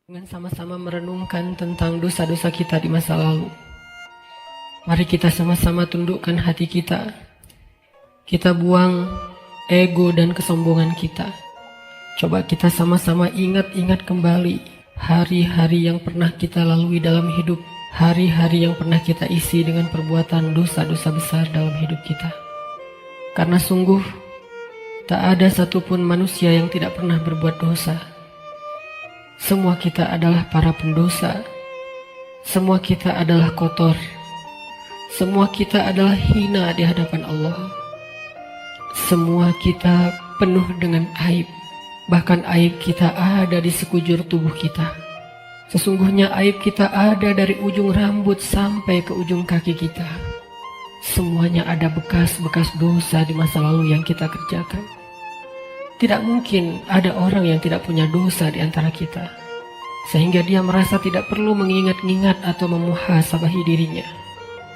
Dengan sama-sama merenungkan tentang dosa-dosa kita di masa lalu. Mari kita sama-sama tundukkan hati kita. Kita buang ego dan kesombongan kita. Coba kita sama-sama ingat-ingat kembali hari-hari yang pernah kita lalui dalam hidup. Hari-hari yang pernah kita isi dengan perbuatan dosa-dosa besar dalam hidup kita. Karena sungguh tak ada satupun manusia yang tidak pernah berbuat dosa. Semua kita adalah para pendosa. Semua kita adalah kotor. Semua kita adalah hina di hadapan Allah. Semua kita penuh dengan aib. Bahkan aib kita ada di sekujur tubuh kita. Sesungguhnya aib kita ada dari ujung rambut sampai ke ujung kaki kita. Semuanya ada bekas-bekas dosa di masa lalu yang kita kerjakan. Tidak mungkin ada orang yang tidak punya dosa di antara kita, sehingga dia merasa tidak perlu mengingat-ingat atau memuhasabahi dirinya.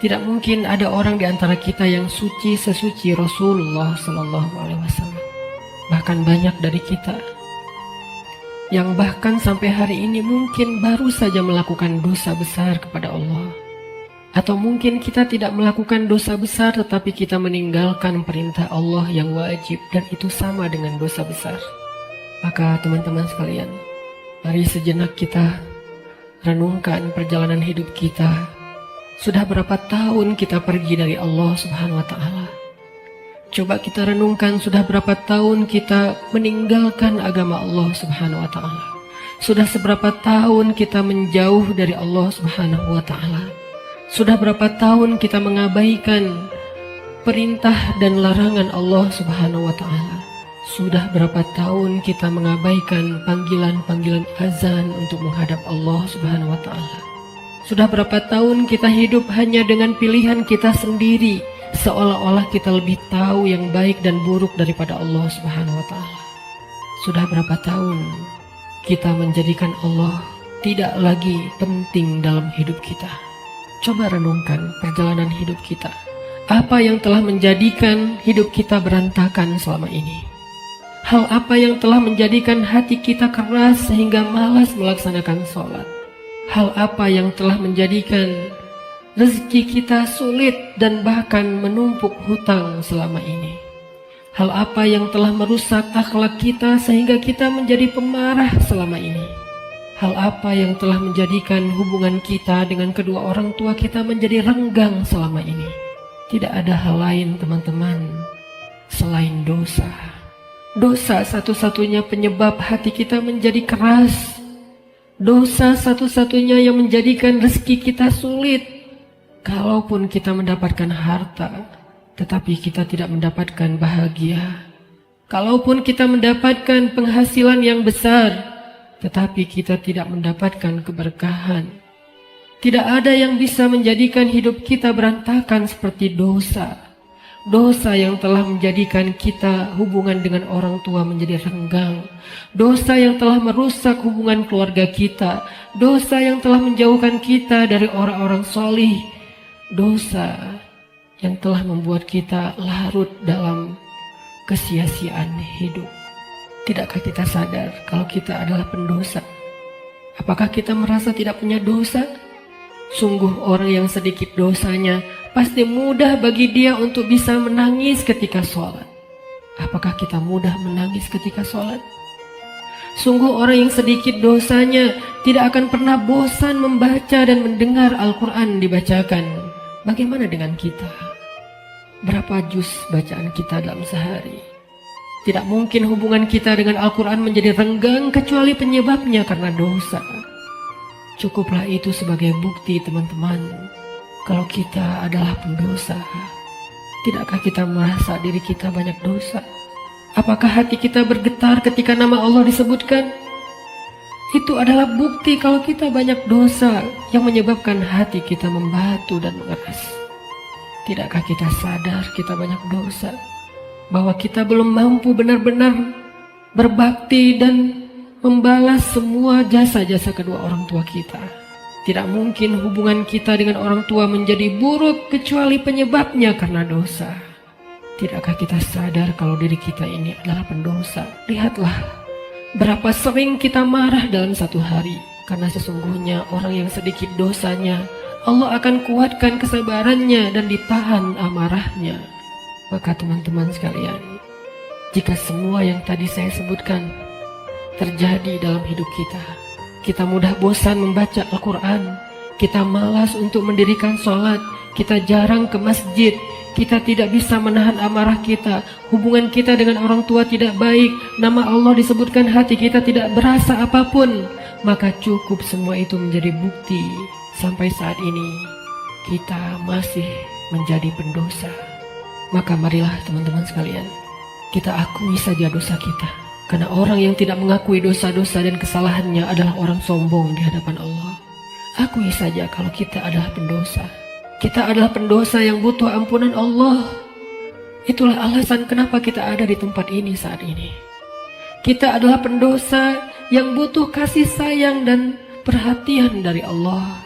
Tidak mungkin ada orang di antara kita yang suci sesuci Rasulullah SAW. Bahkan banyak dari kita yang bahkan sampai hari ini mungkin baru saja melakukan dosa besar kepada Allah. Atau mungkin kita tidak melakukan dosa besar tetapi kita meninggalkan perintah Allah yang wajib, dan itu sama dengan dosa besar. Maka teman-teman sekalian, mari sejenak kita renungkan perjalanan hidup kita. Sudah berapa tahun kita pergi dari Allah Subhanahu wa Ta'ala? Coba kita renungkan, sudah berapa tahun kita meninggalkan agama Allah Subhanahu wa Ta'ala? Sudah seberapa tahun kita menjauh dari Allah Subhanahu wa Ta'ala? Sudah berapa tahun kita mengabaikan perintah dan larangan Allah Subhanahu wa Ta'ala? Sudah berapa tahun kita mengabaikan panggilan-panggilan azan untuk menghadap Allah Subhanahu wa Ta'ala? Sudah berapa tahun kita hidup hanya dengan pilihan kita sendiri, seolah-olah kita lebih tahu yang baik dan buruk daripada Allah Subhanahu wa Ta'ala? Sudah berapa tahun kita menjadikan Allah tidak lagi penting dalam hidup kita? Coba renungkan perjalanan hidup kita. Apa yang telah menjadikan hidup kita berantakan selama ini? Hal apa yang telah menjadikan hati kita keras sehingga malas melaksanakan sholat? Hal apa yang telah menjadikan rezeki kita sulit dan bahkan menumpuk hutang selama ini? Hal apa yang telah merusak akhlak kita sehingga kita menjadi pemarah selama ini? Hal apa yang telah menjadikan hubungan kita dengan kedua orang tua kita menjadi renggang selama ini? Tidak ada hal lain teman-teman selain dosa. Dosa satu-satunya penyebab hati kita menjadi keras. Dosa satu-satunya yang menjadikan rezeki kita sulit. Kalaupun kita mendapatkan harta, tetapi kita tidak mendapatkan bahagia. Kalaupun kita mendapatkan penghasilan yang besar, tetapi kita tidak mendapatkan keberkahan. Tidak ada yang bisa menjadikan hidup kita berantakan seperti dosa. Dosa yang telah menjadikan kita hubungan dengan orang tua menjadi renggang. Dosa yang telah merusak hubungan keluarga kita. Dosa yang telah menjauhkan kita dari orang-orang solih. Dosa yang telah membuat kita larut dalam kesia-siaan hidup. Tidakkah kita sadar kalau kita adalah pendosa? Apakah kita merasa tidak punya dosa? Sungguh orang yang sedikit dosanya pasti mudah bagi dia untuk bisa menangis ketika sholat. Apakah kita mudah menangis ketika sholat? Sungguh orang yang sedikit dosanya tidak akan pernah bosan membaca dan mendengar Al-Quran dibacakan. Bagaimana dengan kita? Berapa juz bacaan kita dalam sehari? Tidak mungkin hubungan kita dengan Al-Quran menjadi renggang kecuali penyebabnya karena dosa. Cukuplah itu sebagai bukti teman-teman kalau kita adalah pendosa. Tidakkah kita merasa diri kita banyak dosa? Apakah hati kita bergetar ketika nama Allah disebutkan? Itu adalah bukti kalau kita banyak dosa yang menyebabkan hati kita membatu dan mengeras. Tidakkah kita sadar kita banyak dosa? Bahwa kita belum mampu benar-benar berbakti dan membalas semua jasa-jasa kedua orang tua kita. Tidak mungkin hubungan kita dengan orang tua menjadi buruk kecuali penyebabnya karena dosa. Tidakkah kita sadar kalau diri kita ini adalah pendosa? Lihatlah berapa sering kita marah dalam satu hari Karena sesungguhnya orang yang sedikit dosanya, Allah akan kuatkan kesabarannya dan ditahan amarahnya. Maka teman-teman sekalian, jika semua yang tadi saya sebutkan terjadi dalam hidup kita, kita mudah bosan membaca Al-Quran, kita malas untuk mendirikan sholat, kita jarang ke masjid, kita tidak bisa menahan amarah kita, hubungan kita dengan orang tua tidak baik, nama Allah disebutkan hati kita tidak berasa apapun, maka cukup semua itu menjadi bukti sampai saat ini kita masih menjadi pendosa. Maka marilah teman-teman sekalian, kita akui saja dosa kita. Karena orang yang tidak mengakui dosa-dosa dan kesalahannya adalah orang sombong di hadapan Allah. Akui saja kalau kita adalah pendosa. Kita adalah pendosa yang butuh ampunan Allah. Itulah alasan kenapa kita ada di tempat ini saat ini. Kita adalah pendosa yang butuh kasih sayang dan perhatian dari Allah.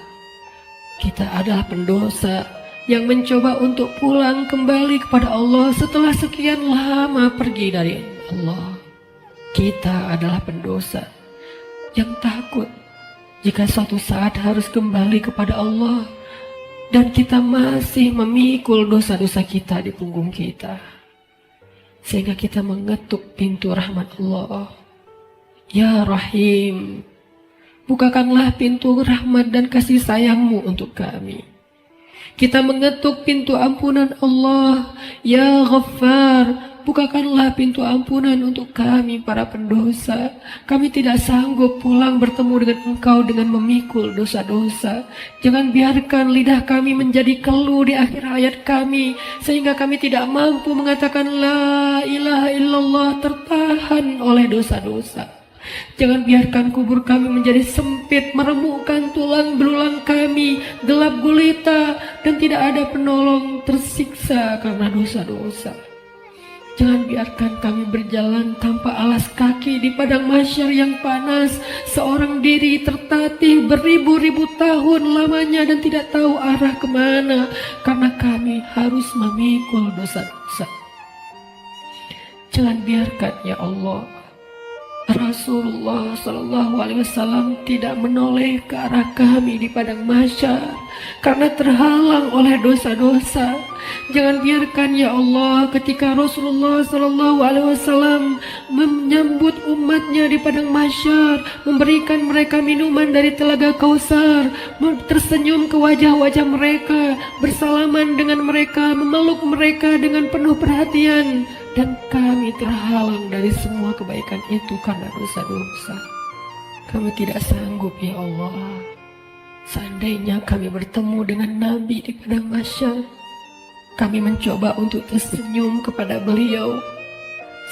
Kita adalah pendosa yang mencoba untuk pulang kembali kepada Allah setelah sekian lama pergi dari Allah. Kita adalah pendosa yang takut jika suatu saat harus kembali kepada Allah dan kita masih memikul dosa-dosa kita di punggung kita, sehingga kita mengetuk pintu rahmat Allah. Ya Rahim, bukakanlah pintu rahmat dan kasih sayangmu untuk kami. Kita mengetuk pintu ampunan Allah. Ya Ghaffar, bukakanlah pintu ampunan untuk kami para pendosa. Kami tidak sanggup pulang bertemu dengan Engkau dengan memikul dosa-dosa. Jangan biarkan lidah kami menjadi keluh di akhir hayat kami, sehingga kami tidak mampu mengatakan La ilaha illallah, tertahan oleh dosa-dosa. Jangan biarkan kubur kami menjadi sempit, meremukkan tulang belulang kami, gelap gulita, dan tidak ada penolong, tersiksa karena dosa-dosa. Jangan biarkan kami berjalan tanpa alas kaki di padang mahsyar yang panas, seorang diri tertatih beribu-ribu tahun lamanya dan tidak tahu arah kemana, karena kami harus memikul dosa-dosa. Jangan biarkan ya Allah Rasulullah SAW tidak menoleh ke arah kami di padang mahsyar karena terhalang oleh dosa-dosa. Jangan biarkan ya Allah ketika Rasulullah SAW menyambut umatnya di padang mahsyar, memberikan mereka minuman dari telaga Kausar, tersenyum ke wajah-wajah mereka, bersalaman dengan mereka, memeluk mereka dengan penuh perhatian, dan kami terhalang dari semua kebaikan itu karena dosa-dosa. Kami tidak sanggup ya Allah. Seandainya kami bertemu dengan Nabi di padang mahsyar, kami mencoba untuk tersenyum kepada beliau,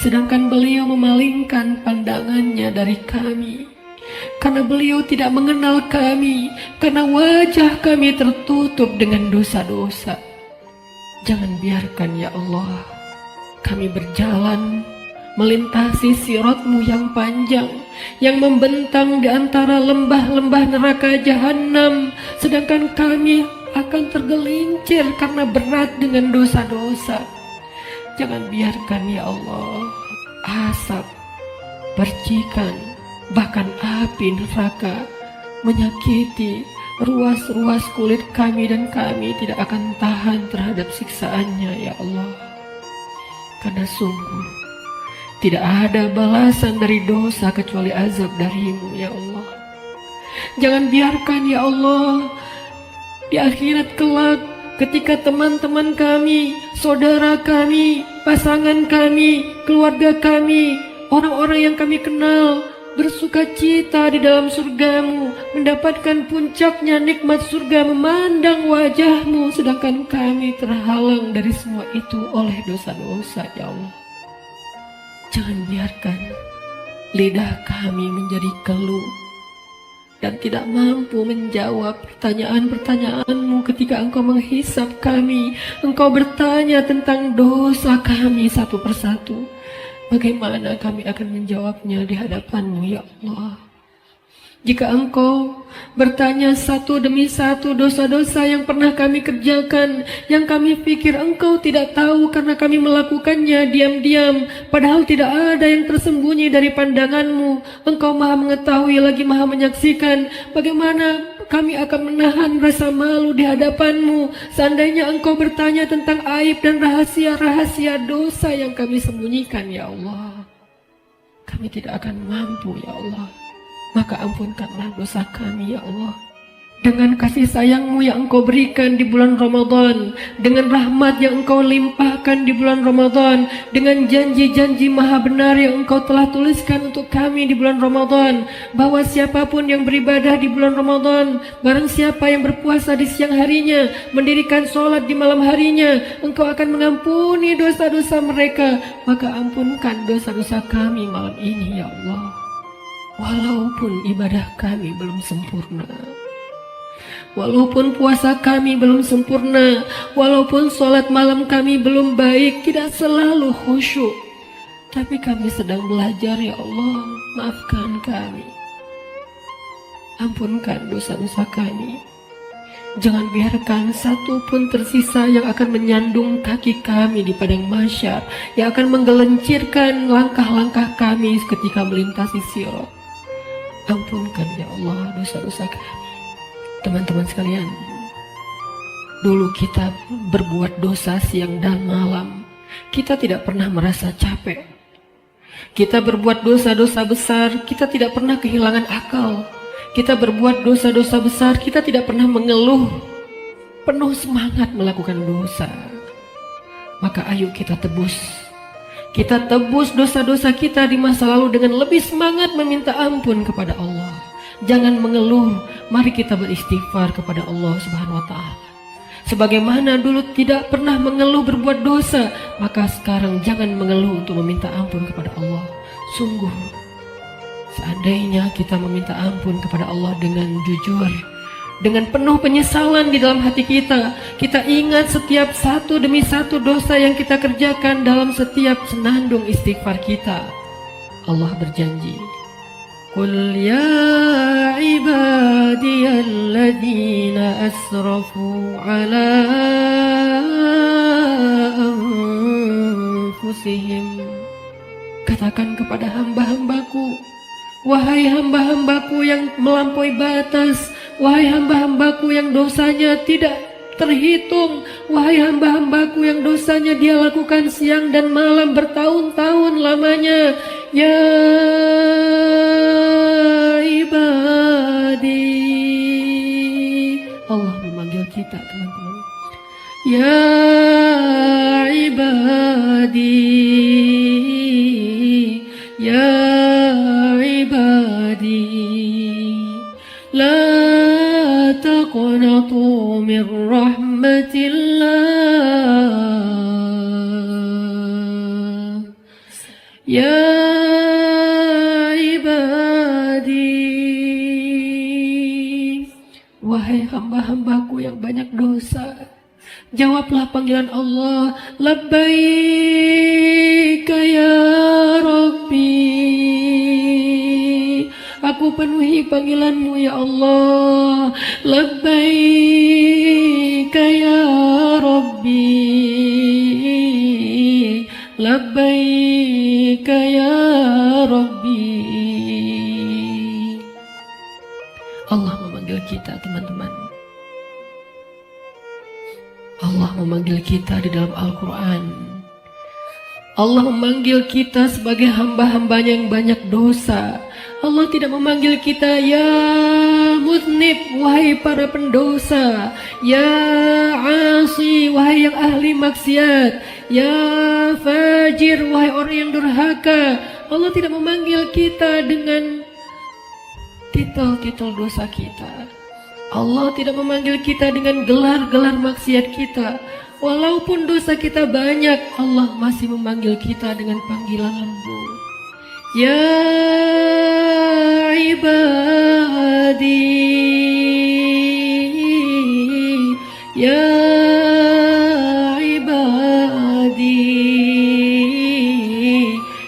sedangkan beliau memalingkan pandangannya dari kami, karena beliau tidak mengenal kami, karena wajah kami tertutup dengan dosa-dosa. Jangan biarkan ya Allah kami berjalan melintasi sirat-Mu yang panjang, yang membentang di antara lembah-lembah neraka jahanam, sedangkan kami akan tergelincir karena berat dengan dosa-dosa. Jangan biarkan ya Allah asap, percikan, bahkan api neraka menyakiti ruas-ruas kulit kami, dan kami tidak akan tahan terhadap siksaannya ya Allah. Karena sungguh tidak ada balasan dari dosa kecuali azab dari-Mu ya Allah. Jangan biarkan ya Allah di akhirat kelak ketika teman-teman kami, saudara kami, pasangan kami, keluarga kami, orang-orang yang kami kenal bersuka cita di dalam surga-Mu, mendapatkan puncaknya nikmat surga, memandang wajah-Mu, sedangkan kami terhalang dari semua itu oleh dosa-dosa ya Allah. Jangan biarkan lidah kami menjadi keluh dan tidak mampu menjawab pertanyaan-pertanyaan-Mu ketika Engkau menghisap kami. Engkau bertanya tentang dosa kami satu persatu. Bagaimana kami akan menjawabnya di hadapan-Mu ya Allah? Jika Engkau bertanya satu demi satu dosa-dosa yang pernah kami kerjakan, yang kami pikir Engkau tidak tahu karena kami melakukannya diam-diam, padahal tidak ada yang tersembunyi dari pandangan-Mu. Engkau Maha mengetahui lagi Maha menyaksikan. Bagaimana kami akan menahan rasa malu di hadapan-Mu seandainya Engkau bertanya tentang aib dan rahasia-rahasia dosa yang kami sembunyikan, ya Allah. Kami tidak akan mampu, ya Allah. Maka ampunkanlah dosa kami, ya Allah. Dengan kasih sayang-Mu yang Engkau berikan di bulan Ramadan, dengan rahmat yang Engkau limpahkan di bulan Ramadan, dengan janji-janji maha benar yang Engkau telah tuliskan untuk kami di bulan Ramadan, bahwa siapapun yang beribadah di bulan Ramadan, barang siapa yang berpuasa di siang harinya, mendirikan sholat di malam harinya, Engkau akan mengampuni dosa-dosa mereka. Maka ampunkan dosa-dosa kami malam ini, ya Allah. Walaupun ibadah kami belum sempurna, walaupun puasa kami belum sempurna, walaupun sholat malam kami belum baik, tidak selalu khusyuk, tapi kami sedang belajar, ya Allah. Maafkan kami, ampunkan dosa-dosa kami. Jangan biarkan satu pun tersisa yang akan menyandung kaki kami di padang mahsyar, yang akan menggelincirkan langkah-langkah kami ketika melintasi sirat. Ampunkan, ya Allah, dosa-dosa kami. Teman-teman sekalian, dulu kita berbuat dosa siang dan malam, kita tidak pernah merasa capek. Kita berbuat dosa-dosa besar, kita tidak pernah kehilangan akal. Kita berbuat dosa-dosa besar, kita tidak pernah mengeluh, penuh semangat melakukan dosa. Maka ayo kita tebus. Kita tebus dosa-dosa kita di masa lalu dengan lebih semangat meminta ampun kepada Allah. Jangan mengeluh, mari kita beristighfar kepada Allah Subhanahu wa Ta'ala. Sebagaimana dulu tidak pernah mengeluh berbuat dosa, maka sekarang jangan mengeluh untuk meminta ampun kepada Allah. Sungguh, seandainya kita meminta ampun kepada Allah dengan jujur, dengan penuh penyesalan di dalam hati kita, kita ingat setiap satu demi satu dosa yang kita kerjakan dalam setiap senandung istighfar kita. Allah berjanji, Qul ya ibadiyalladzina asrafu ala anfusihim. Katakan kepada hamba-hambaku, wahai hamba-hambaku yang melampaui batas, wahai hamba-hambaku yang dosanya tidak terhitung, wahai hamba-hambaku yang dosanya dia lakukan siang dan malam bertahun-tahun lamanya. Ya ibadi, Allah memanggil kita, teman-teman. Ya ibadi, ya ibadi, la taqnatu min rahmatillah. Ya wahai hamba-hambaku yang banyak dosa, jawablah panggilan Allah. Labbaik ya Rabbi, aku penuhi panggilanmu ya Allah. Labbaik ya Rabbi, labbaik ya Rabbi. Allah memanggil kita, teman-teman. Allah memanggil kita di dalam Al-Quran. Allah memanggil kita sebagai hamba-hambanya yang banyak dosa. Allah tidak memanggil kita ya muznib, wahai para pendosa, ya asi, wahai yang ahli maksiat, ya fajir, wahai orang yang durhaka. Allah tidak memanggil kita dengan titel-titel dosa kita. Allah tidak memanggil kita dengan gelar-gelar maksiat kita. Walaupun dosa kita banyak, Allah masih memanggil kita dengan panggilan lembut. Ya ibadi, ya ibadi,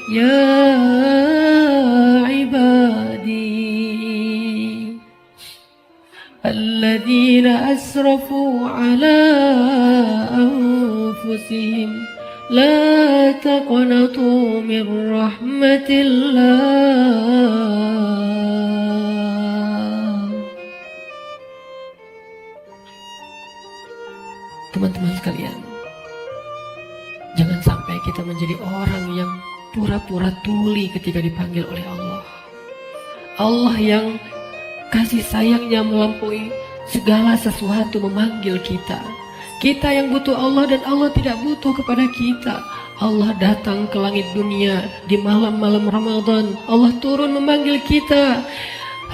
ya ibadi. أنفسهم لا تقنطوا من رحمة الله. Teman-teman sekalian, jangan sampai kita menjadi orang yang pura-pura tuli ketika dipanggil oleh Allah. Allah yang kasih sayangnya melampaui segala sesuatu memanggil kita. Kita yang butuh Allah dan Allah tidak butuh kepada kita. Allah datang ke langit dunia di malam-malam Ramadan. Allah turun memanggil kita.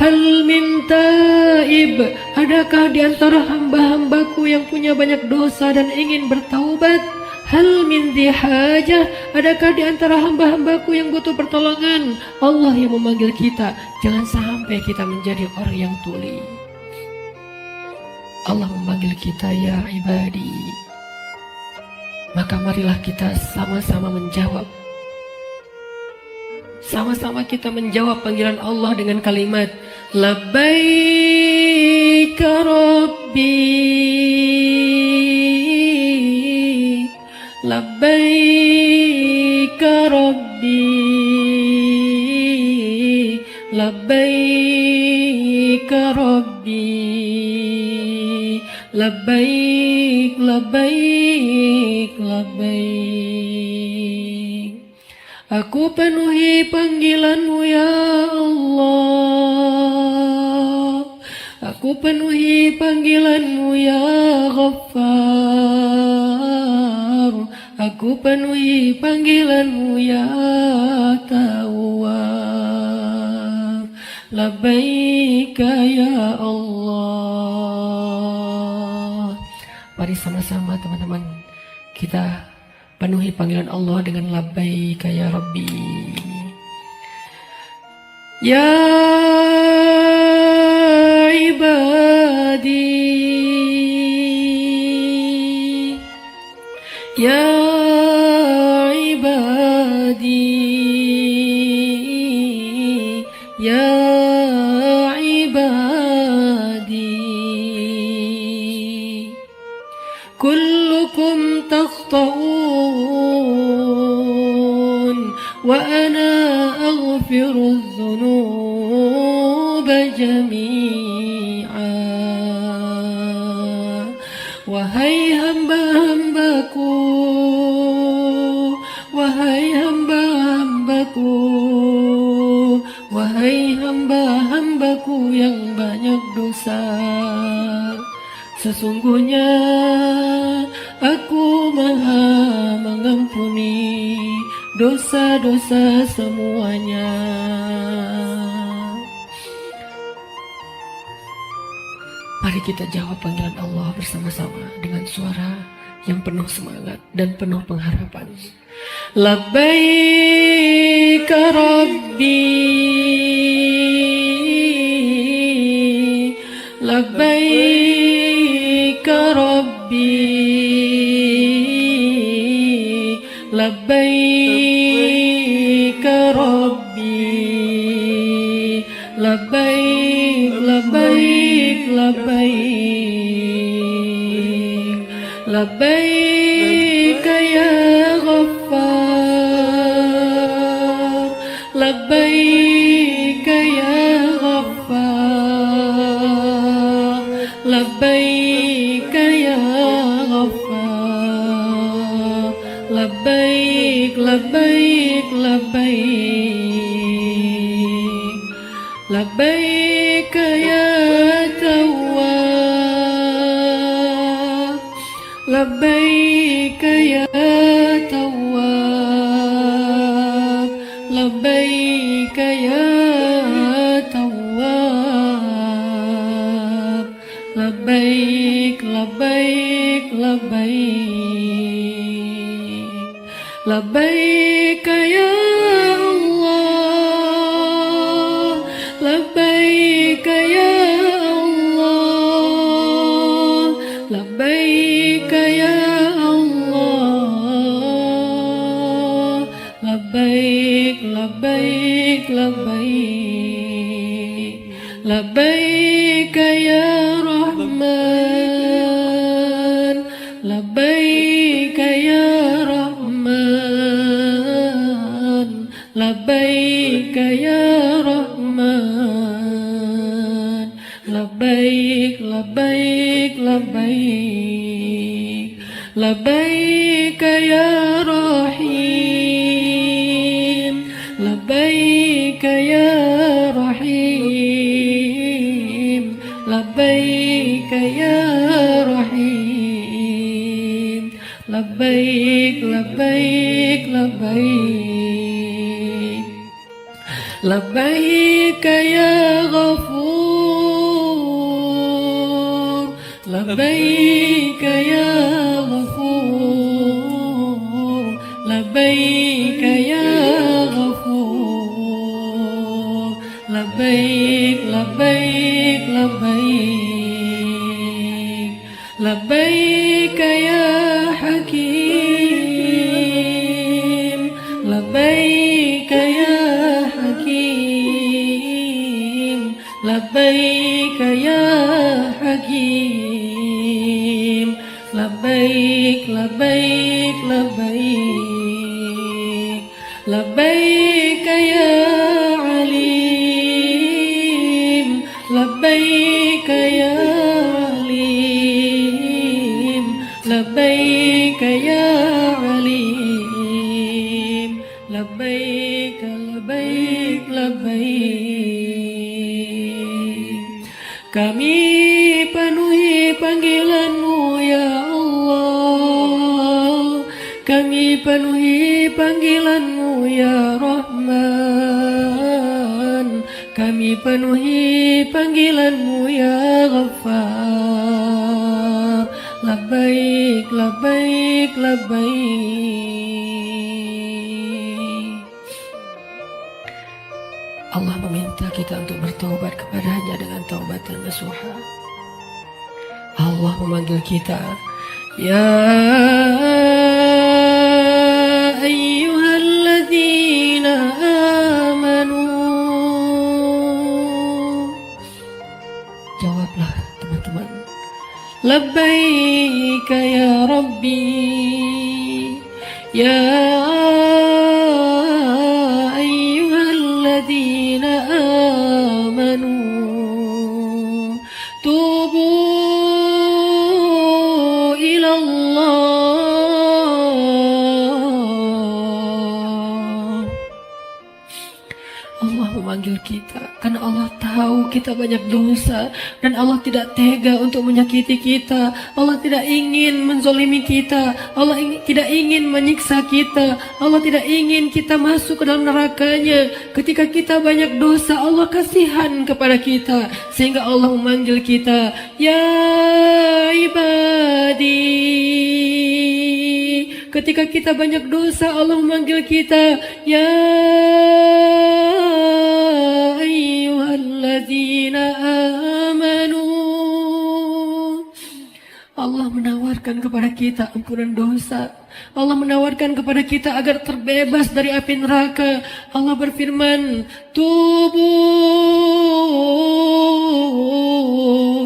Hal min taib, adakah di antara hamba-hambaku yang punya banyak dosa dan ingin bertaubat? Hal min dihajah, adakah di antara hamba-hambaku yang butuh pertolongan? Allah yang memanggil kita. Jangan sampai kita menjadi orang yang tuli. Allah memanggil kita, ya ibadi. Maka marilah kita sama-sama menjawab. Sama-sama kita menjawab panggilan Allah dengan kalimat Labbaik Rabbi, Labbaik Rabbi, Labbaik Rabbi, Labbaik, Labbaik, Labbaik. Aku penuhi panggilanmu ya Allah. Aku penuhi panggilanmu ya Ghaffar. Aku penuhi panggilanmu ya Tawwab. Labbaika ya Allah. Mari sama-sama teman-teman kita penuhi panggilan Allah dengan labbaika ya Rabbi. Ya ibadi, ya ibadi, ya ibadi, kullukum takhta'un wa ana aghfiru dzunuba jami'a. Wahai hamba-hambaku, wahai hamba-hambaku, wahai hamba-hambaku yang banyak dosa, sesungguhnya aku maha mengampuni dosa-dosa semuanya. Mari kita jawab panggilan Allah bersama-sama dengan suara yang penuh semangat dan penuh pengharapan. Labbaik Rabbi, Labbaik Rabbi, Labbaik Rabbi, Labbaik, Labbaik, Labbaik, Labbaik ya Ghaffar, Labbaik ya Ghaffar, Labbaik ya Ghaffar, Labbaik, Labbaik, Labbaik, Labbaik ya Tawwab, Labbaik ya Tawwab, Labbaik ya Tawwab, Labbaik, Labbaik, Labbaik, Labbaik ya Allah, Labbaik ya Allah, Labbaik ya Allah, Labbaik, Labbaik, Labbaik, Labbaik ya Rahman, Labbaik ya labbaik ya Rahman, labbaik labbaik labbaik, labbaik ya Rahim, labbaik ya Rahim, labbaik ya Rahim, labbaik labbaik labbaik, labbaik ya Ghafur, labbaik ya Ghafur, labbaik ya Ghafur, labbaik labbaik labbaik, labbaik ya Hakim, labbaik ya Hakim, labbaik ya Hakim, labbaik labbaik labbaik, labbaik ya Alim, labbaik ya Alim, labbaik ya Alim, labbaik labbaik labbaik. Kami penuhi panggilan-Mu ya Allah, kami penuhi panggilan-Mu ya Rahman, kami penuhi panggilan-Mu ya Ghaffar, labbaik labbaik labbaik. Allah meminta kita untuk bertobat kepadanya dengan taubat dan nasuha. Allah memanggil kita, ya ayyuhalladzina amanu. Jawablah teman-teman, labbaik ya Rabbi, ya ayyuhalladzina amanu, tubu ilallah. Allah memanggil kita karena Allah tahu kita banyak dosa dan Allah tidak tega untuk menyakiti kita. Allah tidak ingin menzolimi kita. Allah tidak ingin menyiksa kita. Allah tidak ingin kita masuk ke dalam nerakanya. Ketika kita banyak dosa, Allah kasihan kepada kita sehingga Allah memanggil kita, ya ibadi. Ketika kita banyak dosa, Allah memanggil kita, ya ayyuhalladzina amanu. Allah menawarkan kepada kita ampunan dosa. Allah menawarkan kepada kita agar terbebas dari api neraka. Allah berfirman, tubu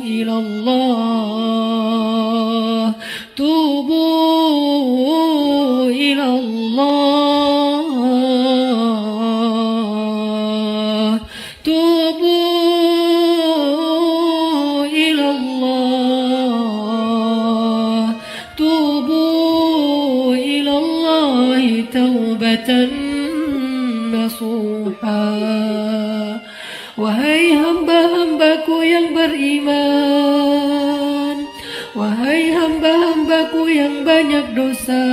ilallah, tubu ilallah, tubu ilallah, tubu ilallahi taubatan nasuha. Wahai hamba-hambaku yang beriman, wahai hamba-hambaku yang banyak dosa,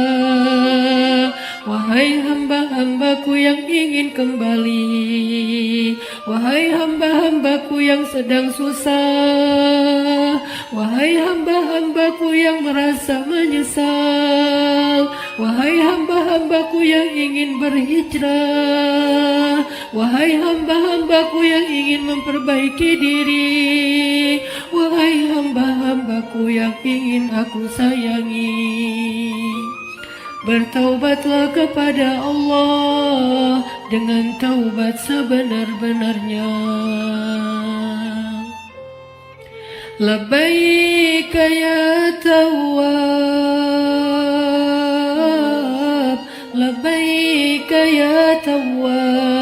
wahai hamba-hambaku yang ingin kembali, wahai hamba-hambaku yang sedang susah, wahai hamba-hambaku yang merasa menyesal, wahai hamba-hambaku yang ingin berhijrah, wahai hamba-hambaku yang ingin memperbaiki diri, wahai hamba-hambaku yang ingin aku sayangi, bertaubatlah kepada Allah dengan taubat sebenar-benarnya. Labbaik ya Tawwab, labbaik ya Tawwab,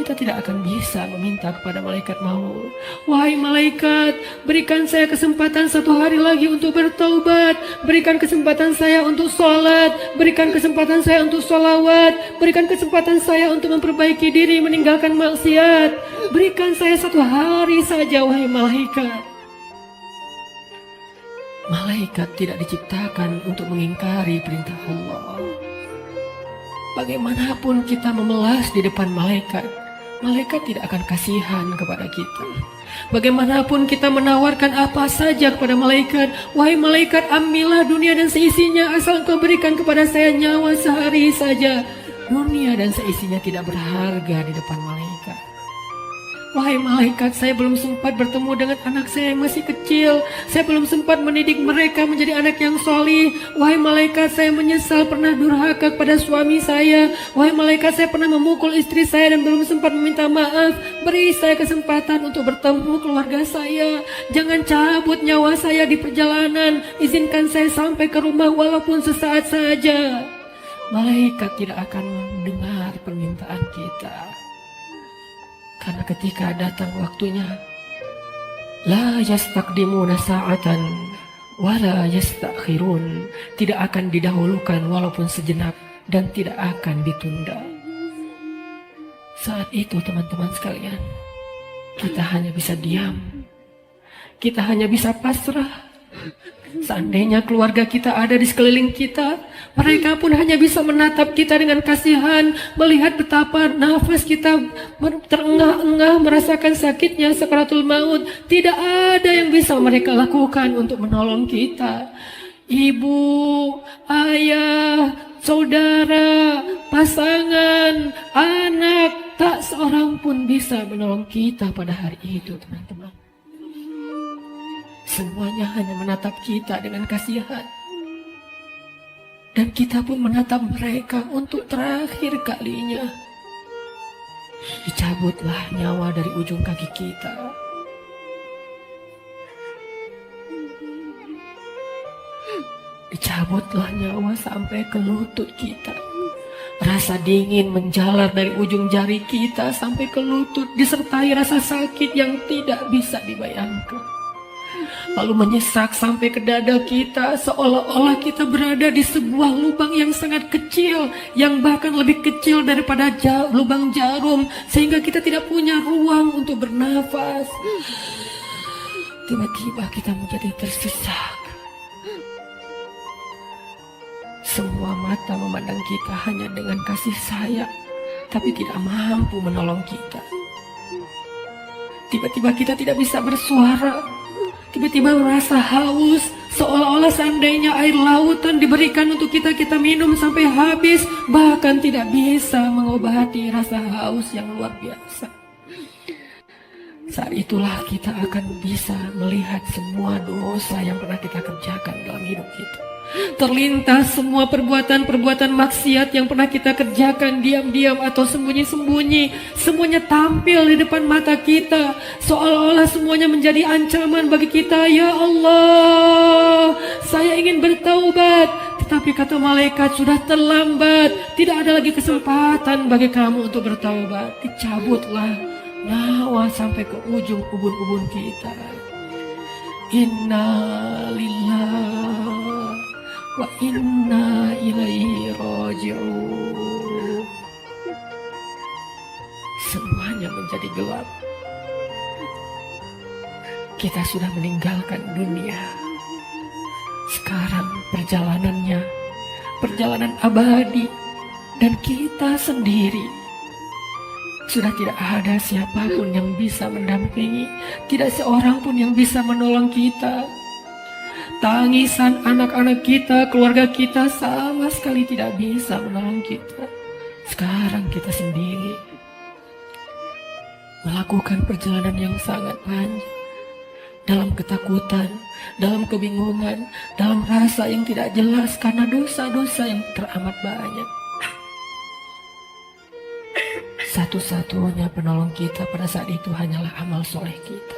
kita tidak akan bisa meminta kepada malaikat maut, wahai malaikat, berikan saya kesempatan 1 hari lagi untuk bertaubat, berikan kesempatan saya untuk sholat, berikan kesempatan saya untuk sholawat, berikan kesempatan saya untuk memperbaiki diri, meninggalkan maksiat, berikan saya 1 hari saja, wahai malaikat. Malaikat tidak diciptakan untuk mengingkari perintah Allah. Bagaimanapun kita memelas di depan malaikat, malaikat tidak akan kasihan kepada kita. Bagaimanapun kita menawarkan apa saja kepada malaikat, wahai malaikat, ambillah dunia dan seisinya, asal engkau berikan kepada saya nyawa sehari saja. Dunia dan seisinya tidak berharga di depan malaikat. Wahai malaikat, saya belum sempat bertemu dengan anak saya yang masih kecil. Saya belum sempat mendidik mereka menjadi anak yang solih. Wahai malaikat, saya menyesal pernah durhaka kepada suami saya. Wahai malaikat, saya pernah memukul istri saya dan belum sempat meminta maaf. Beri saya kesempatan untuk bertemu keluarga saya. Jangan cabut nyawa saya di perjalanan. Izinkan saya sampai ke rumah walaupun sesaat saja. Malaikat tidak akan mendengar permintaan kita. Karena ketika datang waktunya, la yastaqdimuna sa'atan wa la yastakhirun, tidak akan didahulukan walaupun sejenak dan tidak akan ditunda. Saat itu teman-teman sekalian, kita hanya bisa diam, kita hanya bisa pasrah. Seandainya keluarga kita ada di sekeliling kita, mereka pun hanya bisa menatap kita dengan kasihan, melihat betapa nafas kita terengah-engah, merasakan sakitnya sakaratul maut. Tidak ada yang bisa mereka lakukan untuk menolong kita. Ibu, ayah, saudara, pasangan, anak, tak seorang pun bisa menolong kita pada hari itu, teman-teman. Semuanya hanya menatap kita dengan kasihan. Dan kita pun menatap mereka untuk terakhir kalinya. Dicabutlah nyawa dari ujung kaki kita. Dicabutlah nyawa sampai ke lutut kita. Rasa dingin menjalar dari ujung jari kita sampai ke lutut, disertai rasa sakit yang tidak bisa dibayangkan. Lalu menyesak sampai ke dada kita, seolah-olah kita berada di sebuah lubang yang sangat kecil, yang bahkan lebih kecil daripada lubang jarum, sehingga kita tidak punya ruang untuk bernafas. Tiba-tiba kita menjadi tersesak. Semua mata memandang kita hanya dengan kasih sayang, tapi tidak mampu menolong kita. Tiba-tiba kita tidak bisa bersuara. Tiba-tiba merasa haus, seolah-olah seandainya air lautan diberikan untuk kita minum sampai habis, bahkan tidak bisa mengobati rasa haus yang luar biasa. Saat itulah kita akan bisa melihat semua dosa yang pernah kita kerjakan dalam hidup kita. Terlintas semua perbuatan-perbuatan maksiat yang pernah kita kerjakan diam-diam atau sembunyi-sembunyi. Semuanya tampil di depan mata kita, seolah-olah semuanya menjadi ancaman bagi kita. Ya Allah, saya ingin bertaubat. Tetapi kata malaikat, sudah terlambat. Tidak ada lagi kesempatan bagi kamu untuk bertaubat. Dicabutlah nyawa sampai ke ujung ubun-ubun kita. Inna lillahi wa inna ilaihi raji'un. Semuanya menjadi gelap. Kita sudah meninggalkan dunia. Sekarang perjalanannya, perjalanan abadi, dan kita sendiri. Sudah tidak ada siapapun yang bisa mendampingi, tidak seorang pun yang bisa menolong kita. Tangisan anak-anak kita, keluarga kita sama sekali tidak bisa menolong kita. Sekarang kita sendiri melakukan perjalanan yang sangat panjang, dalam ketakutan, dalam kebingungan, dalam rasa yang tidak jelas karena dosa-dosa yang teramat banyak. Satu-satunya penolong kita pada saat itu hanyalah amal soleh kita.